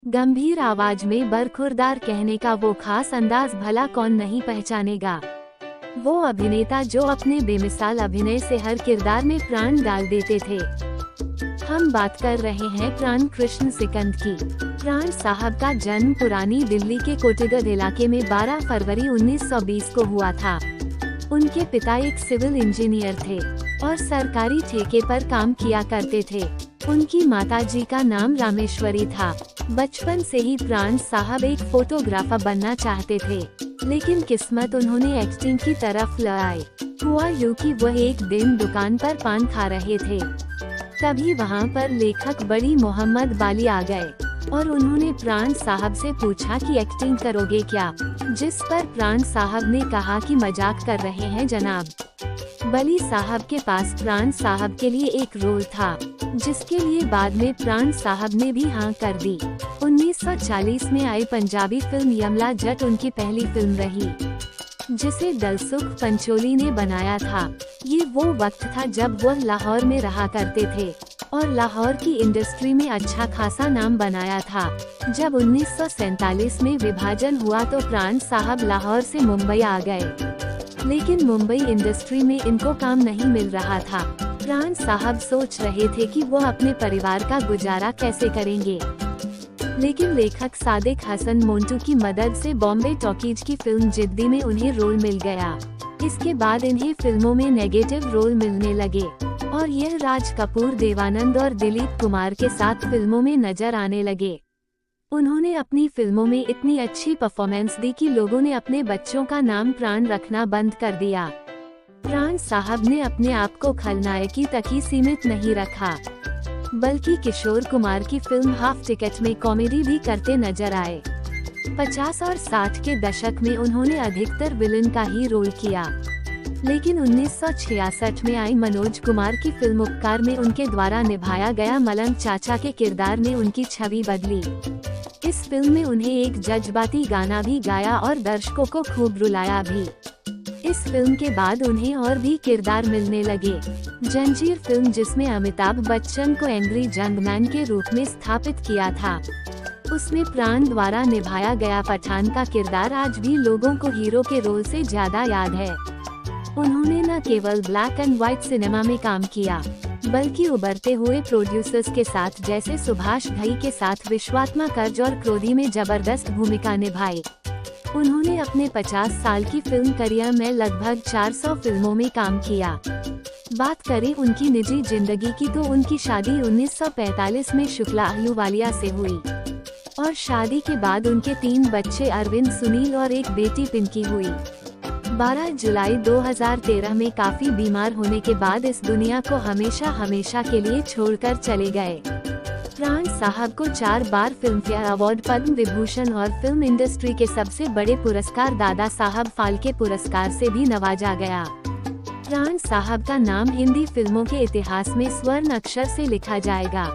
गंभीर आवाज में बरखुरदार कहने का वो खास अंदाज भला कौन नहीं पहचानेगा। वो अभिनेता जो अपने बेमिसाल अभिनय से हर किरदार में प्राण डाल देते थे। हम बात कर रहे हैं प्राण कृष्ण सिकंद की। प्राण साहब का जन्म पुरानी दिल्ली के कोटिगढ़ इलाके में 12 फरवरी 1920 को हुआ था। उनके पिता एक सिविल इंजीनियर थे और सरकारी ठेके पर काम किया करते थे। उनकी माताजी का नाम रामेश्वरी था। बचपन से ही प्राण साहब एक फोटोग्राफर बनना चाहते थे, लेकिन किस्मत उन्होंने एक्टिंग की तरफ लाई। हुआ यूं कि वह एक दिन दुकान पर पान खा रहे थे, तभी वहां पर लेखक बड़ी मोहम्मद बाली आ गए और उन्होंने प्राण साहब से पूछा कि एक्टिंग करोगे क्या, जिस पर प्राण साहब ने कहा कि मजाक कर रहे हैं जनाब। बली साहब के पास प्राण साहब के लिए एक रोल था, जिसके लिए बाद में प्राण साहब ने भी हाँ कर दी। 1940 में आई पंजाबी फिल्म यमला जट उनकी पहली फिल्म रही, जिसे दलसुख पंचोली ने बनाया था। ये वो वक्त था जब वह लाहौर में रहा करते थे और लाहौर की इंडस्ट्री में अच्छा खासा नाम बनाया था। जब 1947 में विभाजन हुआ तो प्राण साहब लाहौर से मुंबई आ गए, लेकिन मुंबई इंडस्ट्री में इनको काम नहीं मिल रहा था। प्राण साहब सोच रहे थे कि वो अपने परिवार का गुजारा कैसे करेंगे, लेकिन लेखक सादिक हसन मोंटू की मदद से बॉम्बे टॉकीज की फिल्म जिद्दी में उन्हें रोल मिल गया। इसके बाद इन्हें फिल्मों में नेगेटिव रोल मिलने लगे और यह राज कपूर, देवानंद और दिलीप कुमार के साथ फिल्मों में नजर आने लगे। उन्होंने अपनी फिल्मों में इतनी अच्छी परफॉर्मेंस दी कि लोगों ने अपने बच्चों का नाम प्राण रखना बंद कर दिया। प्राण साहब ने अपने आप को खलनायकी तक ही सीमित नहीं रखा, बल्कि किशोर कुमार की फिल्म हाफ टिकट में कॉमेडी भी करते नजर आए। 50 और 60 के दशक में उन्होंने अधिकतर विलन का ही रोल किया, लेकिन 1966 में आई मनोज कुमार की फिल्म उपकार में उनके द्वारा निभाया गया मलंग चाचा के किरदार ने उनकी छवि बदली। इस फिल्म में उन्हें एक जज्बाती गाना भी गाया और दर्शकों को खूब रुलाया भी। इस फिल्म के बाद उन्हें और भी किरदार मिलने लगे। जंजीर फिल्म, जिसमें अमिताभ बच्चन को एंग्री जंगमैन के रूप में स्थापित किया था, उसमें प्राण द्वारा निभाया गया पठान का किरदार आज भी लोगों को हीरो के रोल से ज्यादा याद है। उन्होंने न केवल ब्लैक एंड व्हाइट सिनेमा में काम किया, बल्कि उभरते हुए प्रोड्यूसर्स के साथ जैसे सुभाष घई के साथ विश्वात्मा कर्ज और क्रोधी में जबरदस्त भूमिका निभाई। उन्होंने अपने 50 साल की फिल्म करियर में लगभग 400 फिल्मों में काम किया। बात करें उनकी निजी जिंदगी की तो उनकी शादी 1945 में शुक्ला अहलूवालिया से हुई और शादी के बाद उनके 3 बच्चे अरविंद, सुनील और एक बेटी पिंकी हुई। 12 जुलाई 2013 में काफी बीमार होने के बाद इस दुनिया को हमेशा के लिए छोड़कर चले गए। प्राण साहब को 4 बार film fair award, Padma Vibhushan और फिल्म इंडस्ट्री के सबसे बड़े पुरस्कार दादा साहब फाल्के पुरस्कार से भी नवाजा गया। प्राण साहब का नाम हिंदी फिल्मों के इतिहास में स्वर्ण अक्षर से लिखा जाएगा।